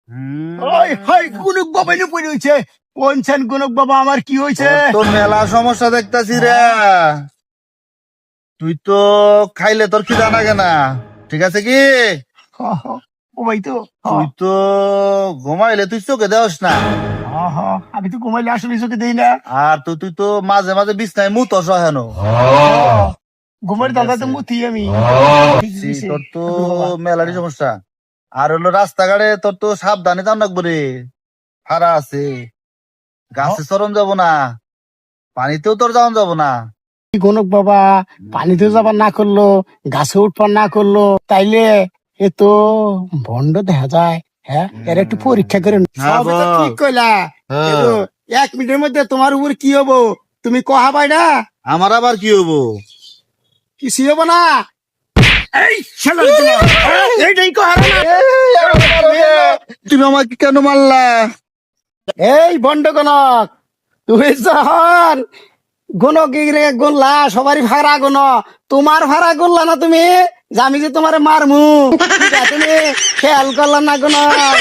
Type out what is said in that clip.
ওই হাই গুনুক বাবা এনে পড়ে হইছে কোনছেন গুনুক বাবা আমার কি হইছে তোর মেলা সমস্যা দেখতাছি রে। তুই তো খাইলে তোর খিদা লাগে না, ঠিক আছে কি? ও ভাই তো তুই তো ঘুমাইলে তুই চোখে দেওস না। আমি তো ঘুমাইলে আসলে চোখে দেই না আর তুই তো মাঝে মাঝে বিছনায় মুতস হেন। ঘুমের দাদা তো মুতি আমি তোর তো মেলারই সমস্যা। আর হলো রাস্তাঘাটে তোর তো সাবধানে যান রাখবো রে, ফাড়া আছে, গাছে চরণ যাব না, পানিতেও তোর যাওয়ান যাব না। গনক বাবা পানিতে যাবার না করলো গাছে উঠবার না করলো তাইলে এ তো ভন্ড দেখা যায়। হ্যাঁ এর একটু পরীক্ষা করে হ্যাঁ, সবই তো বল। ঠিক কইলা হ্যাঁ। কিন্তু 1 মিনিটের মধ্যে তোমার উপর কি হবো তুমি কহা পাই না আমার আবার কি হবো? কিছু হবো না এই শালার দিলা, এইটাই কহা না তুমি আমাকে কেন মারলা? এই ভন্ড গণক তুমি যখন গণক গুনলা সবারই ভাড়া গুন তোমার ভাড়া গুনলা না তুমি যে আমি যে তোমার মারমু এটা তুমি খেয়াল করলা না গণক